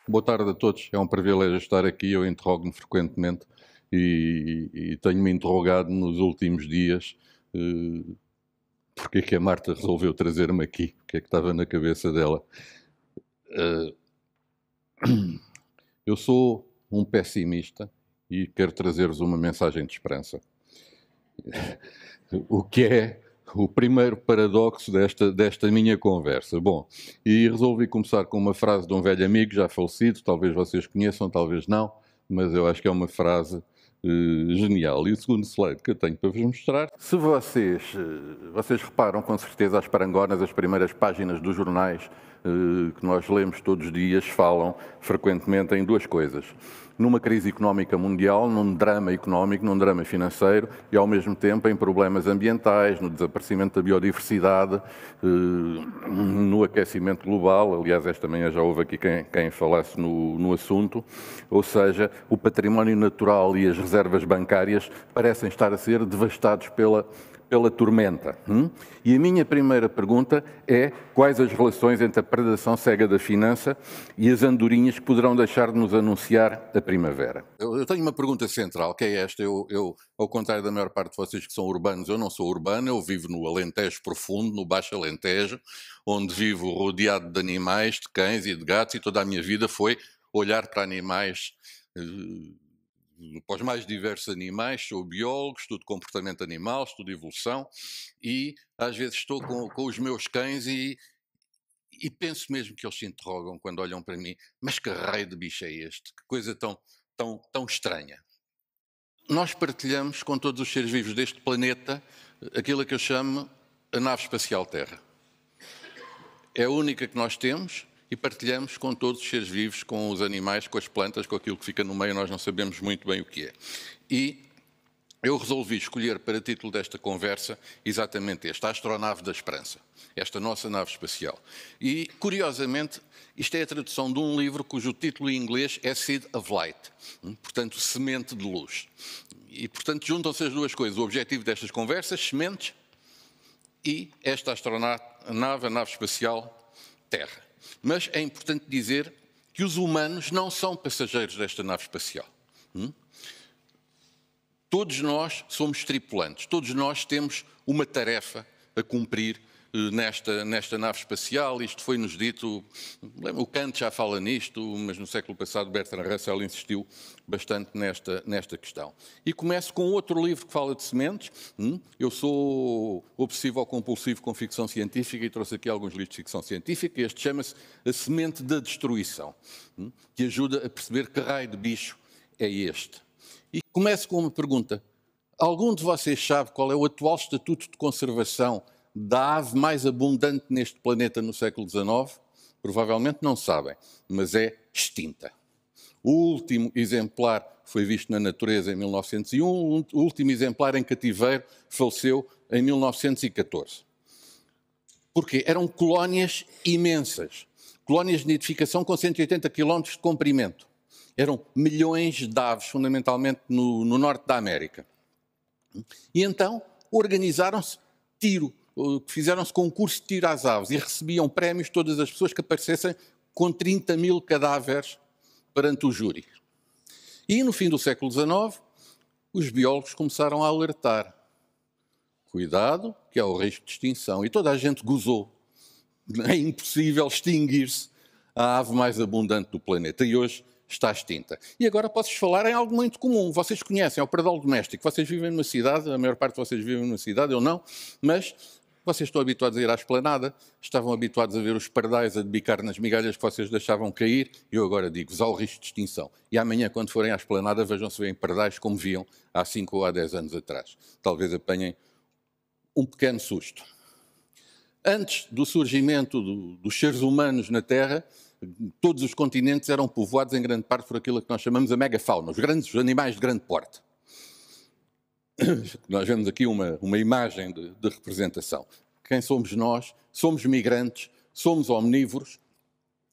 Boa tarde a todos. É um privilégio estar aqui. Eu interrogo-me frequentemente e tenho-me interrogado nos últimos dias porque é que a Marta resolveu trazer-me aqui, o que é que estava na cabeça dela. Eu sou um pessimista e quero trazer-vos uma mensagem de esperança. O que é o primeiro paradoxo desta minha conversa. Bom, e resolvi começar com uma frase de um velho amigo já falecido, talvez vocês conheçam, talvez não, mas eu acho que é uma frase genial. E o segundo slide que eu tenho para vos mostrar, se vocês reparam com certeza as parangonas, as primeiras páginas dos jornais que nós lemos todos os dias falam frequentemente em duas coisas. Numa crise económica mundial, num drama económico, num drama financeiro e, ao mesmo tempo, em problemas ambientais, no desaparecimento da biodiversidade, no aquecimento global. Aliás, esta manhã já houve aqui quem falasse no assunto. Ou seja, o património natural e as reservas bancárias parecem estar a ser devastados pela tormenta. E a minha primeira pergunta é quais as relações entre a predação cega da finança e as andorinhas que poderão deixar de nos anunciar a primavera? Eu tenho uma pergunta central, que é esta. Eu, ao contrário da maior parte de vocês que são urbanos, eu não sou urbano, eu vivo no Alentejo profundo, no Baixo Alentejo, onde vivo rodeado de animais, de cães e de gatos, e toda a minha vida foi olhar para animais para os mais diversos animais, sou biólogo, estudo comportamento animal, estudo evolução e às vezes estou com os meus cães e penso mesmo que eles se interrogam quando olham para mim, mas que raio de bicho é este? Que coisa tão estranha. Nós partilhamos com todos os seres vivos deste planeta aquilo que eu chamo a nave espacial Terra. É a única que nós temos e partilhamos com todos os seres vivos, com os animais, com as plantas, com aquilo que fica no meio, nós não sabemos muito bem o que é. E eu resolvi escolher para título desta conversa exatamente este, a Astronave da Esperança, esta nossa nave espacial. E, curiosamente, isto é a tradução de um livro cujo título em inglês é Seed of Light, portanto, semente de luz. E, portanto, juntam-se as duas coisas. O objetivo destas conversas, sementes, e esta astronave, a nave espacial Terra. Mas é importante dizer que os humanos não são passageiros desta nave espacial. Todos nós somos tripulantes, todos nós temos uma tarefa a cumprir nesta nave espacial. Isto foi-nos dito, o Kant já fala nisto, mas no século passado Bertrand Russell insistiu bastante nesta questão. E começo com outro livro que fala de sementes. Eu sou obsessivo ou compulsivo com ficção científica e trouxe aqui alguns livros de ficção científica. Este chama-se A Semente da Destruição, que ajuda a perceber que raio de bicho é este. E começo com uma pergunta. Algum de vocês sabe qual é o atual estatuto de conservação da ave mais abundante neste planeta no século XIX? Provavelmente não sabem, mas é extinta. O último exemplar foi visto na natureza em 1901, o último exemplar em cativeiro faleceu em 1914. Porquê? Eram colónias imensas, colónias de nidificação com 180 km de comprimento. Eram milhões de aves, fundamentalmente no norte da América. E então organizaram-se fizeram-se concurso de tiro às aves e recebiam prémios todas as pessoas que aparecessem com 30 mil cadáveres perante o júri. E no fim do século XIX, os biólogos começaram a alertar. Cuidado, que há o risco de extinção. E toda a gente gozou. É impossível extinguir-se a ave mais abundante do planeta. E hoje está extinta. E agora posso-vos falar em algo muito comum. Vocês conhecem, é o pardal doméstico. Vocês vivem numa cidade, a maior parte de vocês vivem numa cidade, eu não, mas vocês estão habituados a ir à esplanada, estavam habituados a ver os pardais a debicar nas migalhas que vocês deixavam cair, e eu agora digo-vos, há o risco de extinção. E amanhã, quando forem à esplanada, vejam se veem pardais como viam há 5 ou há 10 anos atrás. Talvez apanhem um pequeno susto. Antes do surgimento dos seres humanos na Terra, todos os continentes eram povoados em grande parte por aquilo que nós chamamos a megafauna, os animais de grande porte. Nós vemos aqui uma imagem de representação. Quem somos nós? Somos migrantes, somos omnívoros.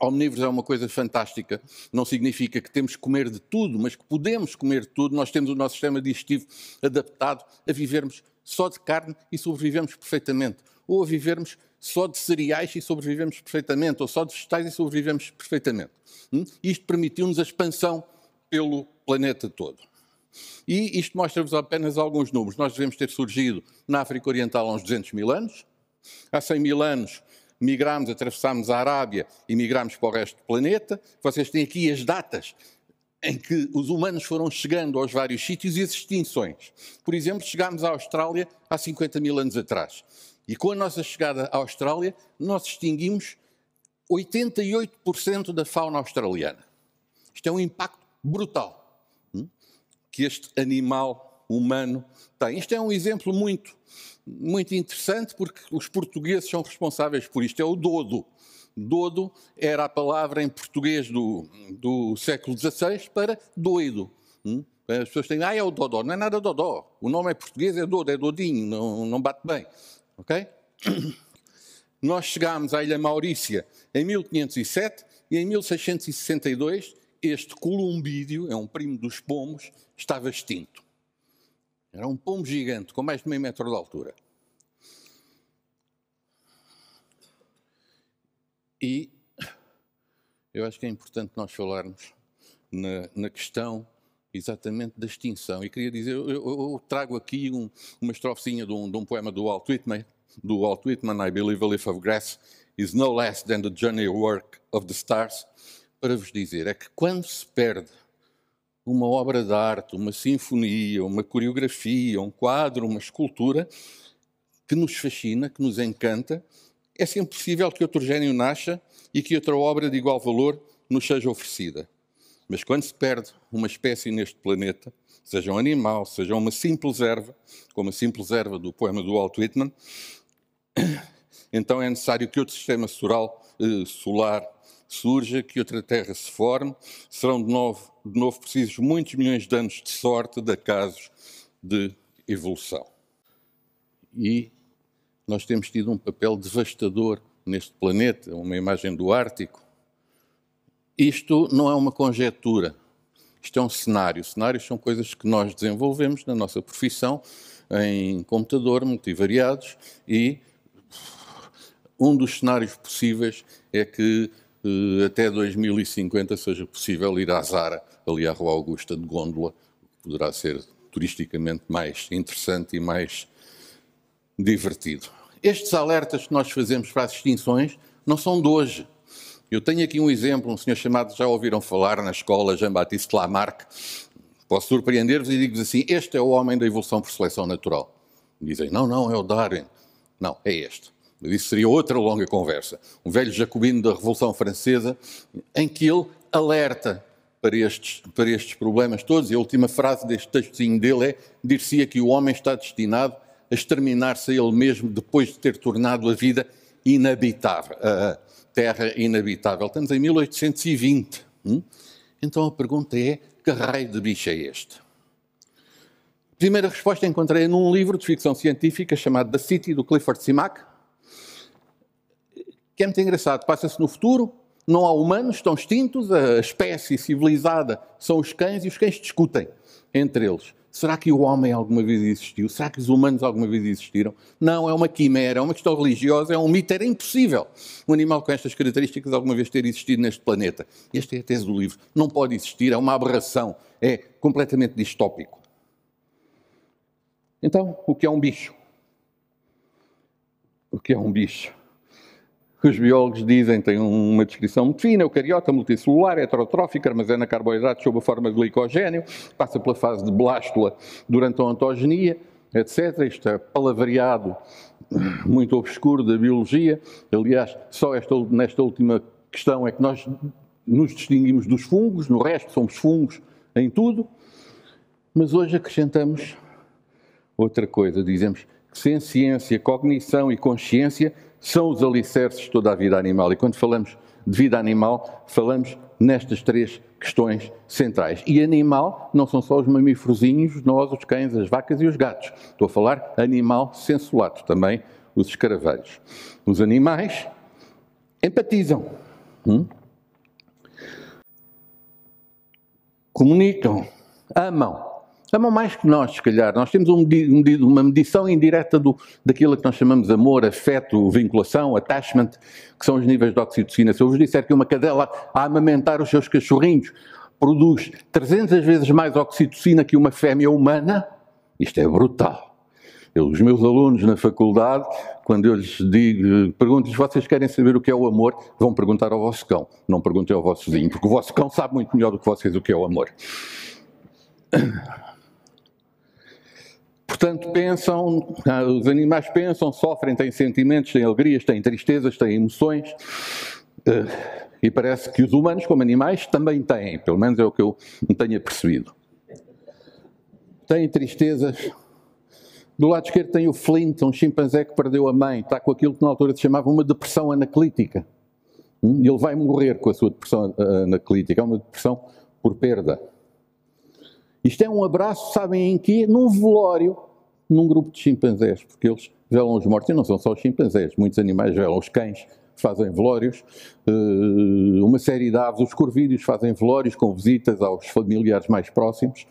Omnívoros é uma coisa fantástica, não significa que temos que comer de tudo, mas que podemos comer de tudo. Nós temos o nosso sistema digestivo adaptado a vivermos só de carne e sobrevivemos perfeitamente. Ou a vivermos só de cereais e sobrevivemos perfeitamente, ou só de vegetais e sobrevivemos perfeitamente. Isto permitiu-nos a expansão pelo planeta todo. E isto mostra-vos apenas alguns números. Nós devemos ter surgido na África Oriental há uns 200 mil anos. Há 100 mil anos migrámos, atravessámos a Arábia e migrámos para o resto do planeta. Vocês têm aqui as datas em que os humanos foram chegando aos vários sítios e as extinções. Por exemplo, chegámos à Austrália há 50 mil anos atrás. E com a nossa chegada à Austrália, nós extinguimos 88% da fauna australiana. Isto é um impacto brutal que este animal humano tem. Isto é um exemplo muito interessante, porque os portugueses são responsáveis por isto. É o dodo. Dodo era a palavra em português do século XVI para doido. As pessoas têm, é o dodó. Não é nada dodó. O nome é português, é dodo, é dodinho, não bate bem. Ok? Nós chegámos à Ilha Maurícia em 1507 e em 1662 este columbídeo, é um primo dos pombos, estava extinto. Era um pombo gigante, com mais de meio metro de altura. E eu acho que é importante nós falarmos na questão exatamente da extinção. E queria dizer, eu trago aqui uma estrofezinha de um poema do Walt Whitman, I believe a leaf of grass is no less than the journey work of the stars, para vos dizer, é que quando se perde uma obra de arte, uma sinfonia, uma coreografia, um quadro, uma escultura, que nos fascina, que nos encanta, é sempre possível que outro gênio nasça e que outra obra de igual valor nos seja oferecida. Mas quando se perde uma espécie neste planeta, seja um animal, seja uma simples erva, como a simples erva do poema do Walt Whitman, então é necessário que outro sistema solar surja, que outra Terra se forme. Serão de novo precisos muitos milhões de anos de sorte, de acasos, de evolução. E nós temos tido um papel devastador neste planeta, uma imagem do Ártico. Isto não é uma conjetura, isto é um cenário. Cenários são coisas que nós desenvolvemos na nossa profissão, em computador, multivariados, e um dos cenários possíveis é que até 2050 seja possível ir à Zara, ali à Rua Augusta de Gôndola, poderá ser turisticamente mais interessante e mais divertido. Estes alertas que nós fazemos para as extinções não são de hoje. Eu tenho aqui um exemplo, um senhor chamado, já ouviram falar na escola, Jean-Baptiste Lamarck. Posso surpreender-vos e digo-vos assim, este é o homem da evolução por seleção natural. Dizem, não, é o Darwin. Não, é este. Mas isso seria outra longa conversa. Um velho jacobino da Revolução Francesa, em que ele alerta para estes problemas todos. E a última frase deste textozinho dele é, dir-se-ia que o homem está destinado a exterminar-se a ele mesmo depois de ter tornado a vida inabitável, a terra inabitável. Estamos em 1820. Então a pergunta é, que raio de bicho é este? A primeira resposta encontrei num livro de ficção científica chamado The City, do Clifford Simak, que é muito engraçado. Passa-se no futuro, não há humanos, estão extintos, a espécie civilizada são os cães e os cães discutem entre eles. Será que o homem alguma vez existiu? Será que os humanos alguma vez existiram? Não, é uma quimera, é uma questão religiosa, é um mito, era impossível um animal com estas características alguma vez ter existido neste planeta. Esta é a tese do livro. Não pode existir, é uma aberração, é completamente distópico. Então, o que é um bicho? O que é um bicho? Os biólogos dizem, tem uma descrição muito fina, eucariota, multicelular, heterotrófico, armazena carboidratos sob a forma de glicogênio, passa pela fase de blástula durante a ontogenia, etc. Isto é palavreado muito obscuro da biologia. Aliás, só nesta última questão é que nós nos distinguimos dos fungos, no resto somos fungos em tudo. Mas hoje acrescentamos outra coisa, dizemos que ciência, cognição e consciência são os alicerces de toda a vida animal. E quando falamos de vida animal, falamos nestas três questões centrais. E animal não são só os mamíferozinhos, nós, os cães, as vacas e os gatos. Estou a falar animal sensulato, também os escaravelhos. Os animais empatizam, comunicam, amam. Amam mais que nós, se calhar. Nós temos uma medição indireta daquilo que nós chamamos amor, afeto, vinculação, attachment, que são os níveis de oxitocina. Se eu vos disser que uma cadela a amamentar os seus cachorrinhos produz 300 vezes mais oxitocina que uma fêmea humana, isto é brutal. Os meus alunos na faculdade, quando eu lhes digo, pergunto-lhes, vocês querem saber o que é o amor? Vão perguntar ao vosso cão, não perguntem ao vosso vizinho, porque o vosso cão sabe muito melhor do que vocês o que é o amor. Portanto, pensam, os animais pensam, sofrem, têm sentimentos, têm alegrias, têm tristezas, têm emoções, e parece que os humanos, como animais, também têm, pelo menos é o que eu tenho apercebido. Têm tristezas. Do lado esquerdo tem o Flint, um chimpanzé que perdeu a mãe, está com aquilo que na altura se chamava uma depressão anaclítica. E ele vai morrer com a sua depressão anaclítica, é uma depressão por perda. Isto é um abraço, sabem em quê? Num velório, num grupo de chimpanzés, porque eles velam os mortos, e não são só os chimpanzés, muitos animais velam, os cães fazem velórios, uma série de aves, os corvídeos fazem velórios com visitas aos familiares mais próximos,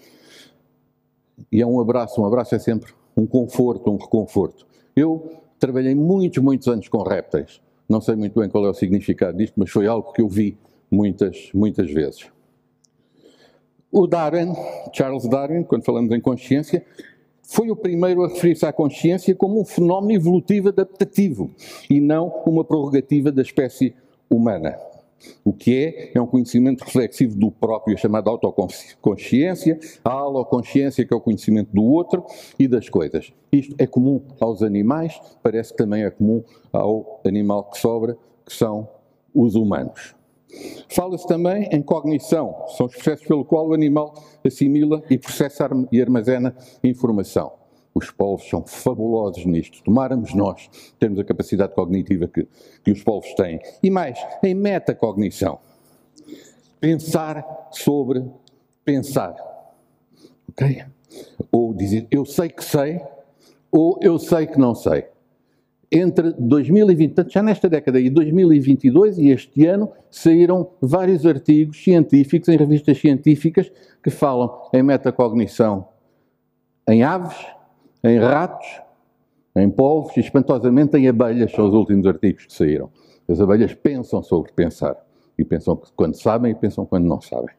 e é um abraço é sempre um conforto, um reconforto. Eu trabalhei muitos anos com répteis, não sei muito bem qual é o significado disto, mas foi algo que eu vi muitas vezes. O Darwin, Charles Darwin, quando falamos em consciência, foi o primeiro a referir-se à consciência como um fenómeno evolutivo adaptativo e não uma prerrogativa da espécie humana. O que é um conhecimento reflexivo do próprio, chamado autoconsciência, a aloconsciência, que é o conhecimento do outro e das coisas. Isto é comum aos animais, parece que também é comum ao animal que sobra, que são os humanos. Fala-se também em cognição, são os processos pelo qual o animal assimila e processa e armazena informação. Os polvos são fabulosos nisto. Tomáramos nós termos a capacidade cognitiva que os polvos têm. E mais, em metacognição. Pensar sobre pensar. Ok? Ou dizer eu sei que sei, ou eu sei que não sei. Entre 2020, portanto, já nesta década e 2022 e este ano, saíram vários artigos científicos em revistas científicas que falam em metacognição em aves, em ratos, em polvos e, espantosamente, em abelhas, são os últimos artigos que saíram. As abelhas pensam sobre pensar. E pensam quando sabem e pensam quando não sabem.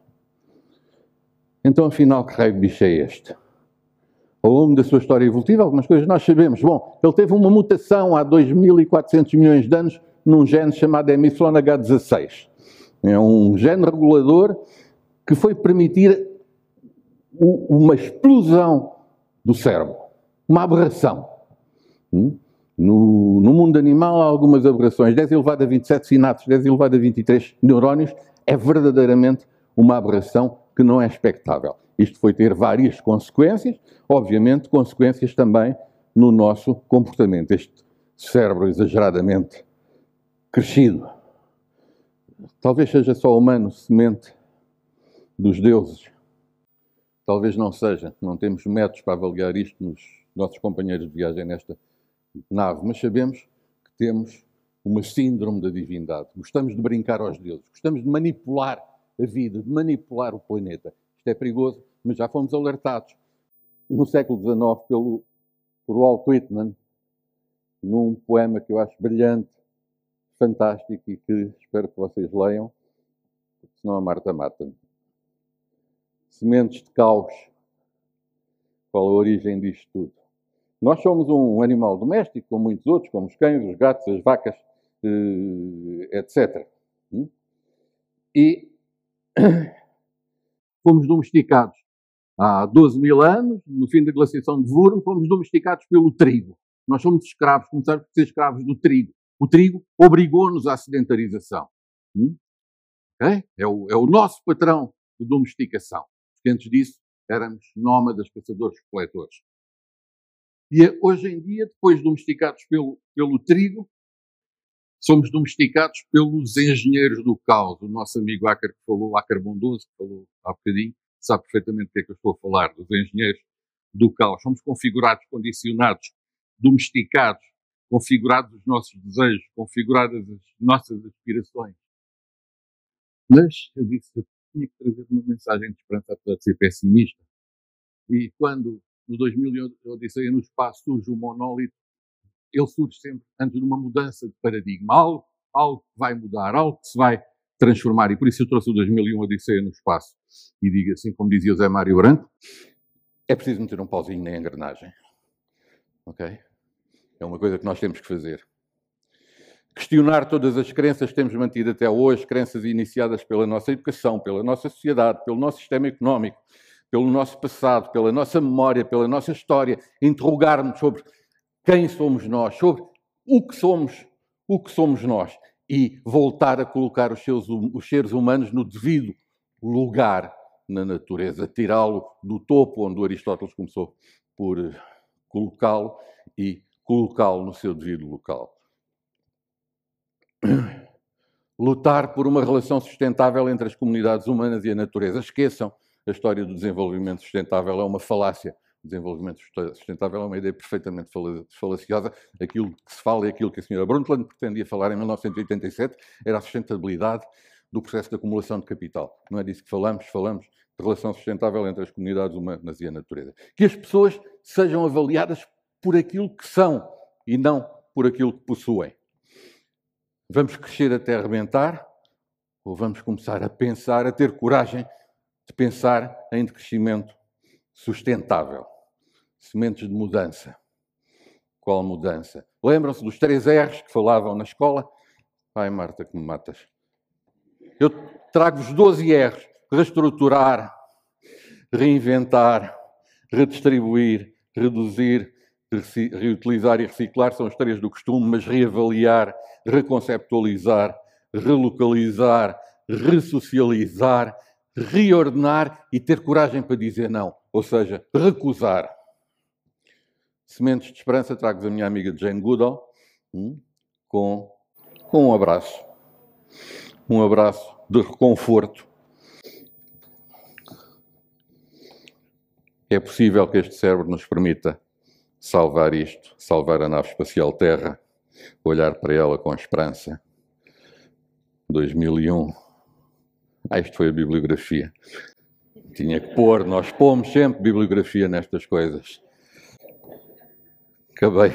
Então, afinal, que raio de bicho é este? Ao longo da sua história evolutiva, algumas coisas nós sabemos. Bom, ele teve uma mutação há 2.400 milhões de anos num gene chamado MYH16. É um gene regulador que foi permitir uma explosão do cérebro, uma aberração. No mundo animal há algumas aberrações, 10 elevado a 27 sinapses, 10 elevado a 23 neurónios, é verdadeiramente uma aberração que não é expectável. Isto foi ter várias consequências, obviamente consequências também no nosso comportamento. Este cérebro exageradamente crescido. Talvez seja só humano, semente dos deuses. Talvez não seja. Não temos métodos para avaliar isto nos nossos companheiros de viagem nesta nave, mas sabemos que temos uma síndrome da divindade. Gostamos de brincar aos deuses, gostamos de manipular a vida, de manipular o planeta. Isto é perigoso, mas já fomos alertados no século XIX por Walt Whitman, num poema que eu acho brilhante, fantástico e que espero que vocês leiam, porque senão a Marta mata-me. Sementes de caos. Qual a origem disto tudo? Nós somos um animal doméstico, como muitos outros, como os cães, os gatos, as vacas, etc. E fomos domesticados há 12.000 anos, no fim da glaciação de Wurm, fomos domesticados pelo trigo. Nós somos escravos, começamos por ser escravos do trigo. O trigo obrigou-nos à sedentarização. Okay? É o nosso patrão de domesticação. Porque antes disso éramos nómadas, caçadores-coletores. E hoje em dia, depois de domesticados pelo trigo, somos domesticados pelos engenheiros do caos. O nosso amigo Acker, que falou, Acker Bondoso, que falou há bocadinho, sabe perfeitamente do que é que eu estou a falar, dos engenheiros do caos. Somos configurados, condicionados, domesticados, configurados os nossos desejos, configuradas as nossas aspirações. Mas eu disse que eu tinha que trazer uma mensagem de esperança, apesar de ser pessimista. E quando, no 2000, Odisseia no Espaço, surge o monólito, ele surge sempre antes de uma mudança de paradigma. Algo que vai mudar, algo que se vai transformar. E por isso eu trouxe o 2001 Odisseia no Espaço. E digo assim, como dizia o Zé Mário Branco, é preciso meter um pauzinho na engrenagem. Ok? É uma coisa que nós temos que fazer. Questionar todas as crenças que temos mantido até hoje, crenças iniciadas pela nossa educação, pela nossa sociedade, pelo nosso sistema económico, pelo nosso passado, pela nossa memória, pela nossa história, interrogar-nos sobre quem somos nós, sobre o que somos nós, e voltar a colocar os seres humanos no devido lugar na natureza, tirá-lo do topo onde o Aristóteles começou por colocá-lo e colocá-lo no seu devido local. Lutar por uma relação sustentável entre as comunidades humanas e a natureza. Esqueçam a história do desenvolvimento sustentável, é uma falácia. O desenvolvimento sustentável é uma ideia perfeitamente falaciosa. Aquilo que se fala e aquilo que a senhora Brundtland pretendia falar em 1987 era a sustentabilidade do processo de acumulação de capital. Não é disso que falamos de relação sustentável entre as comunidades humanas e a natureza. Que as pessoas sejam avaliadas por aquilo que são e não por aquilo que possuem. Vamos crescer até arrebentar ou vamos começar a pensar, a ter coragem de pensar em crescimento sustentável? Sementes de mudança. Qual mudança? Lembram-se dos 3 R's que falavam na escola? Ai, Marta, que me matas. Eu trago-vos 12 R's. Reestruturar, reinventar, redistribuir, reduzir, reutilizar e reciclar são os 3 do costume, mas reavaliar, reconceptualizar, relocalizar, ressocializar, reordenar e ter coragem para dizer não, ou seja, recusar. Sementes de esperança, trago-vos a minha amiga Jane Goodall, com um abraço. Um abraço de reconforto. É possível que este cérebro nos permita salvar isto, salvar a nave espacial Terra, olhar para ela com esperança. 2001. Isto foi a bibliografia. Tinha que pôr, nós pomos sempre bibliografia nestas coisas. Acabei.